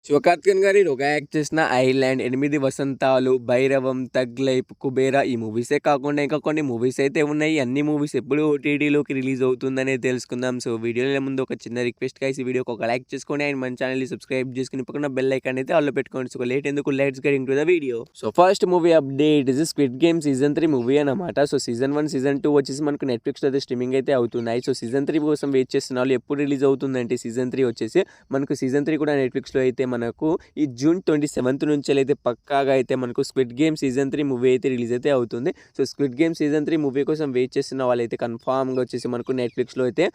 శివకార్తికేయన్ గారి ఒక యాక్ట్ చేసిన 'ఐలాండ్', 8 వసంతాలు, 'భైరవం', 'థగ్ లైఫ్', 'కుబేరా' ఈ మూవీసే కాకుండా ఇంకా కొన్ని మూవీస్ అయితే ఉన్నాయి. అన్ని మూవీస్ ఎప్పుడు ఓటీటీలోకి రిలీజ్ అవుతుందనేది తెలుసుకుందాం. సో వీడియోలో ముందు ఒక చిన్న రిక్వెస్ట్ గైస్, ఈ వీడియోకి ఒక లైక్ చేసుకోండి అండ్ మన ఛానల్ని సబ్స్క్రైబ్ చేసుకుని పక్కన బెల్ ఐకాన్ అయితే ఆల్లో పెట్టుకోండి. సో లేట్ ఎందుకు, let's get into the video. So first movie update is squid game season 3 movie అన్నమాట. సో సీజన్ 1, సీజన్ 2 వచ్చేసి మనకు నెట్ఫ్లిక్స్లో అయితే స్ట్రీమింగ్ అయితే అవుతున్నాయి. సో సీజన్ 3 కోసం వెయిట్ చేస్తున్న వాళ్ళు ఎప్పుడు రిలీజ్ అవుతుందంటే సీజన్ 3 వచ్చేసి మనకు సీజన్ 3 కూడా నెట్ఫ్లిక్స్లో అయితే మనకు ఈ జూన్ 27 నుంచి అయితే పక్కాగా అయితే మనకు స్క్విడ్ గేమ్ సీజన్ 3 మూవీ అయితే రిలీజ్ అయితే అవుతుంది. So squid game season 3 movie కోసం వెయిట్ చేస్తున్న వాళ్ళైతే కన్ఫామ్గా వచ్చేసి మనకు నెట్ఫ్లిక్స్లో అయితే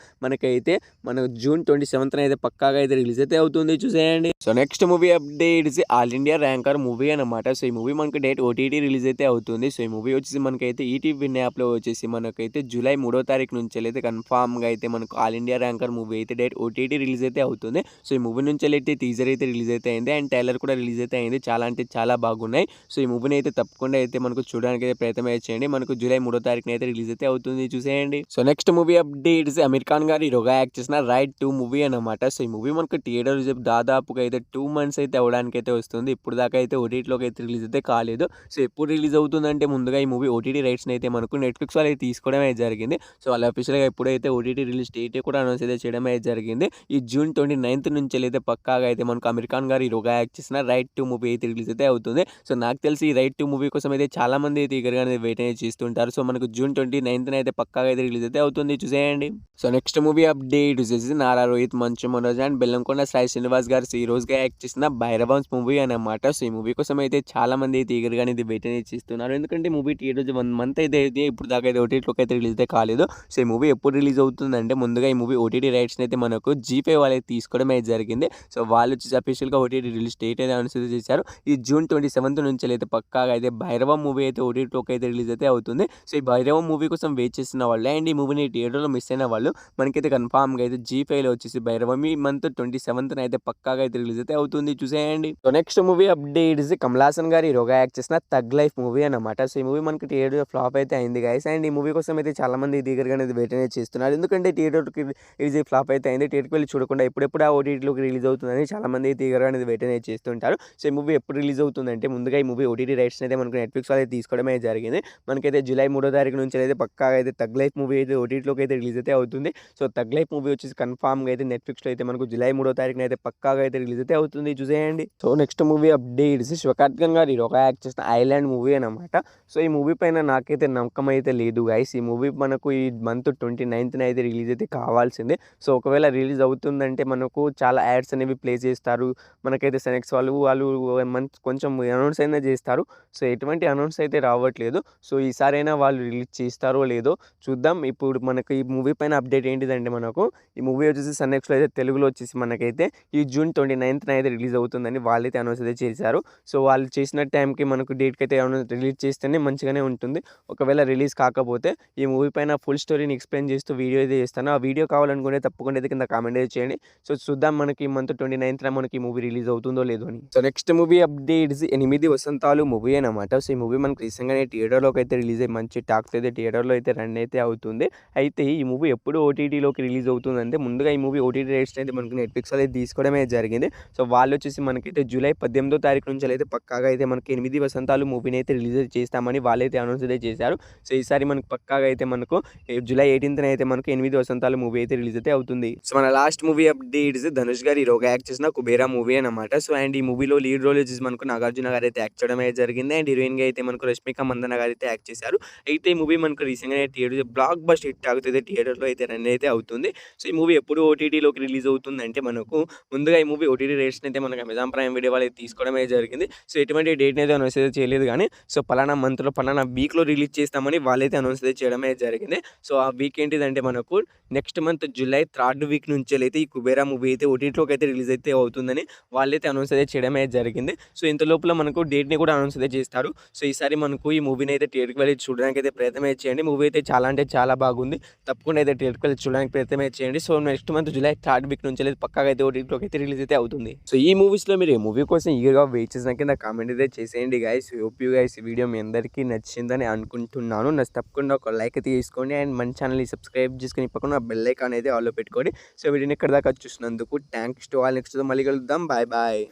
మనకు జూన్ 27 అయితే పక్కాగా అయితే రిలీజ్ అయితే అవుతుంది, చూసేయండి. So next movie update all India ranker movie అనమాట. సో ఈ మూవీ మనకు డేట్ ఓటీటీ రిలీజ్ అయితే అవుతుంది. సో ఈ మూవీ వచ్చేసి మనకైతే ఈటీవీ విన్ యాప్లో వచ్చేసి మనకైతే జూలై 3వ తారీఖు నుంచి అయితే కన్ఫామ్గా అయితే మనకు ఆల్ ఇండియా ర్యాంకర్ మూవీ అయితే డేట్ ఓటీటీ రిలీజ్ అయితే అవుతుంది. సో ఈ మూవీ నుంచి అయితే టీజర్ అయితే రిలీజ్ అయితే అయింది అండ్ ట్రైలర్ కూడా రిలీజ్ అయితే అయింది. చాలా అంటే చాలా బాగున్నాయి. సో ఈ మూవీని అయితే తప్పకుండా అయితే మనకు చూడడానికి అయితే ప్రయత్నం అయితే చేయండి. మనకు జూలై 3వ తారీఖున అయితే రిలీజ్ అయితే అవుతుంది, చూసేయండి. So next movie updates Aamir Khan గారు హీరోగా యాక్ట్ చేసిన రైడ్ 2 మూవీ అనమాట. సో ఈ మూవీ మనకు థియేటర్ దాదాపుగా అయితే 2 months అయితే అవడానికి అయితే వస్తుంది. ఇప్పుడు దాకా అయితే ఓటీటీలోకి అయితే రిలీజ్ అయితే కాలేదు. సో ఎప్పుడు రిలీజ్ అవుతుందంటే ముందుగా ఈ మూవీ ఓటీటీ రైట్స్ని అయితే మనకు నెట్ఫ్లిక్స్ వాళ్ళు అయితే తీసుకోవడం అయితే జరిగింది. సో వాళ్ళ అఫీషియల్గా ఎప్పుడైతే ఓటీటీ రిలీజ్ డేట్ కూడా అనౌన్స్ అయితే చేయడం అయితే జరిగింది. ఈ జూన్ 29 నుంచి అయితే పక్కాగా అయితే మనకు అమీర్ ఖాన్ గారు హీరోగా యాక్ట్ చేసిన రైడ్ 2 మూవీ అయితే రిలీజ్ అయితే అవుతుంది. సో నాకు తెలిసి ఈ రైడ్ 2 మూవీ కోసం అయితే చాలా మంది అయితే ఈగర్గా వెయిట్ అయితే చేస్తుంటారు. సో మనకు జూన్ 29 అయితే పక్కాగా అయితే రిలీజ్ అయితే అవుతుంది, చూసేయండి. సో నెక్స్ట్ మూవీ అప్డేట్ వచ్చేసి నారా రోహిత్, మంచు మనోజ్ అండ్ బెల్లంకొండ సాయి శ్రీనివాస్ గారు హీరోస్గా యాక్ట్ చేసిన భైరవన్స్ మూవీ అనమాట. సో ఈ మూవీ కోసం అయితే చాలా మంది అయితే ఈగర్గా వెయిట్ అయితే చేస్తున్నారు. ఎందుకంటే మూవీ థియేటర్ 1 month అయితే ఇప్పుడు దాకా అయితే ఓటీటీలోకి అయితే రిలీజ్ అయితే కాలేదు. సో ఈ మూవీ ఎప్పుడు రిలీజ్ అవుతుందంటే ముందుగా ఈ మూవీ ఓటీటీ రైట్స్ని అయితే మనకు G5 వాళ్ళు అయితే తీసుకోవడం అయితే జరిగింది. సో వాళ్ళు వచ్చేసి అఫీషియల్గా ఓటీటీ రిలీజ్ డేట్ అయితే అనౌన్స్ అయితే చేశారు. ఈ జూన్ 27 నుంచి అయితే పక్కాగా అయితే భైరవం మూవీ అయితే ఓటీటీలోకి అయితే రిలీజ్ అయితే అవుతుంది. సో ఈ భైరవం మూవీ కోసం వెయిట్ చేస్తున్న వాళ్ళు అండ్ ఈ మూవీని థియేటర్లో మిస్ అయిన వాళ్ళు మనకైతే కన్ఫామ్గా అయితే G5లో వచ్చేసి భైరవం ఈ మంత్ 27 అయితే పక్కాగా అయితే రిలీజ్ అయితే అవుతుంది, చూసేయండి. So next movie update Kamal Haasan గారు హీరోగా యాక్ట్ చేసిన థగ్ లైఫ్ మూవీ అనమాట. సో ఈ మూవీ మనకి థియేటర్ ఫ్లాప్ అయితే అయింది గైస్ అండ్ ఈ మూవీ కోసం అయితే చాలా మంది దగ్గరగా వెయిట్ అనేది చేస్తున్నారు. ఎందుకంటే థియేటర్కి రిలీజ్ ఫ్లాప్ అయితే అయింది. థియేటర్కి వెళ్ళి చూడకుండా ఎప్పుడెప్పుడు ఆ ఓటీటీలోకి రిలీజ్ అవుతుందని చాలా మంది దగ్గరగా వెయిట్ అనేది చేస్తుంటారు. సో ఈ మూవీ ఎప్పుడు రిలీజ్ అవుతుందంటే ముందుగా ఈ మూవీ ఓటీటీ రైట్స్ అయితే మనకు నెట్ఫ్లిక్స్ అయితే తీసుకోవడమే జరిగింది. మనకైతే జూలై 3వ తారీఖు నుంచి అయితే పక్కాగా అయితే థగ్ లైఫ్ మూవీ అయితే ఓటీటీలోకి అయితే రిలీజ్ అయితే అవుతుంది. సో థగ్ లైఫ్ మూవీ వచ్చేసి కన్ఫామ్గా అయితే నెట్ఫ్లిక్స్లో అయితే మనకు జూలై 3వ తారీఖున అయితే పక్కాగా అయితే రిలీజ్ అయితే అవుతుంది, చూసేయండి. So next movie updates Sivakarthikeyan గారు హీరోగా యాక్ట్ చేసిన ఐలాండ్ మూవీ అనమాట. సో ఈ మూవీ పైన నాకైతే నమ్మకం అయితే లేదు గైస్. ఈ మూవీ మనకు ఈ మంత్ 29న అయితే రిలీజ్ అయితే కావాల్సిందే. సో ఒకవేళ రిలీజ్ అవుతుందంటే మనకు చాలా యాడ్స్ అనేవి ప్లే చేస్తారు. మనకైతే సెనెక్స్ వాళ్ళు కొంచెం అనౌన్స్ అయినా చేస్తారు. సో ఎటువంటి అనౌన్స్ అయితే రావట్లేదు. సో ఈసారైనా వాళ్ళు రిలీజ్ చేస్తారో లేదో చూద్దాం. ఇప్పుడు మనకు ఈ మూవీ పైన అప్డేట్ ఏంటిదంటే మనకు ఈ మూవీ వచ్చేసి సన్నెక్స్లో అయితే తెలుగులో వచ్చేసి మనకైతే ఈ జూన్ 29న అయితే రిలీజ్ అవుతుందని వాళ్ళైతే అనౌన్స్ అయితే చేశారు. సో వాళ్ళు చేసిన టైంకి మనకు డేట్కి అయితే రిలీజ్ చేస్తేనే మంచిగానే ఉంటుంది. ఒకవేళ రిలీజ్ కాకపోతే ఈ మూవీ పైన ఫుల్ స్టోరీని ఎక్స్ప్లెయిన్ చేస్తూ వీడియో అయితే చేస్తాను. ఆ వీడియో కావాలనుకుంటే తప్పకుండా అయితే కింద కామెంట్ అయితే చేయండి. సో చూద్దాం మనకి ఈ మంత్ 29న మనకి మూవీ రిలీజ్ అవుతుందో లేదో అని. సో నెక్స్ట్ మూవీ అప్డేట్స్ 8 వసంతాలు మూవీ అనమాట. సో ఈ మూవీ మనకి రీసెంట్గానే థియేటర్లోకి అయితే రిలీజ్ అయ్యి మంచి టాక్స్ అయితే థియేటర్లో అయితే రన్ అయితే అవుతుంది. అయితే ఈ మూవీ ఎప్పుడు ఓటీటీలోకి రిలీజ్ అవుతుందంటే ముందుగా ఈ మూవీ ఓటీటీ రైట్స్ అయితే మనకి నెట్ఫ్లిక్స్ అయితే తీసుకోవడమే జరిగింది. సో వాళ్ళు వచ్చేసి మనకైతే జూలై 18వ తారీఖు నుంచి అయితే పక్కాగా అయితే మనకి 8 వసంతాలు మూవీని అయితే రిలీజ్ చేస్తామని వాళ్ళైతే అనౌన్స్ అయితే చేశారు. సో ఈసారి మనకు పక్కాగా అయితే మనకు జూలై 18న అయితే మనకు 8 వసంతాలు మూవీ అయితే రిలీజ్ అయితే అవుతుంది. సో మన లాస్ట్ మూవీ అప్డేట్స్ ధనుష్ గారు హీరోగా యాక్ట్ చేసిన కుబేరా మూవీ అనమాట. సో అండ్ ఈ మూవీలో లీడ్ రోల్ వచ్చేసి మనకు నాగార్జున గారు అయితే యాక్ట్ చేయడం అయితే జరిగింది అండ్ హీరోయిన్ గా అయితే మనకు రష్మిక మందన గారు అయితే యాక్ట్ చేశారు. అయితే ఈ మూవీ మనకు రీసెంట్గా థియేటర్ బ్లాక్ బస్టర్ హిట్ అవుతుంది, థియేటర్లో అయితే రన్ అయితే అవుతుంది. సో ఈ మూవీ ఎప్పుడు ఓటీటీలోకి రిలీజ్ అవుతుంది అంటే మనకు ముందుగా ఈ మూవీ ఓటీటీ రేట్స్ అయితే మనకు అమెజాన్ ప్రైమ్ వీడియో వాళ్ళు అయితే తీసుకోవడం అయితే జరిగింది. సో ఎటువంటి డేట్ అయితే అనౌన్స్ అయితే చేయలేదు కానీ సో పలానా మంత్లో పలానా వీక్లో రిలీజ్ చేస్తామని వాళ్ళైతే అనౌన్స్ అయితే చేయడం అయితే జరిగింది. సో ఆ వీక్ ఏంటిదంటే మనకు next month July 3rd week నుంచి అయితే ఈ కుబేరా మూవీ అయితే ఓటీటీలోకి అయితే రిలీజ్ అయితే అవుతుందని వాళ్ళైతే అనౌన్స్ అయితే చేయడం అయితే జరిగింది. సో ఇంత లోపల మనకు డేట్ని కూడా అనౌన్స్ అయితే చేస్తారు. సో ఈసారి మనకు ఈ మూవీని అయితే థియేటర్కి వెళ్ళి చూడడానికి అయితే ప్రయత్నం అయితే చేయండి. మూవీ అయితే చాలా అంటే చాలా బాగుంది. తప్పకుండా అయితే థియేటర్కి వెళ్ళి చూడడానికి ప్రయత్నం అయితే చేయండి. So next month July 3rd week నుంచి అయితే పక్కాగా అయితే ఓటీటీలోకి అయితే రిలీజ్ అయితే అవుతుంది. సో ఈ మూవీస్లో మీరు ఈ మూవీ కోసం ఈగర్గా వెయిట్ చేసిన కింద కామెంట్ అయితే చేసేయండి గైస్. హోప్ యూ గైస్ ఈ వీడియో మీ అందరికీ నచ్చిందని అనుకుంటున్నాను. తప్పకుండా ఒక లైక్ అయితే తీసుకోండి అండ్ మన ఛానల్ని సబ్స్క్రైబ్ చేసుకుని పక్కన బెల్ ఐకాన్ అయితే ఆల్లో పెట్టుకోండి. సో వీడియోని ఇక్కడ దాకా చూసినందుకు థ్యాంక్స్ టు ఆల్. నెక్స్ట్ మళ్ళీ కలుద్దాం. Bye bye.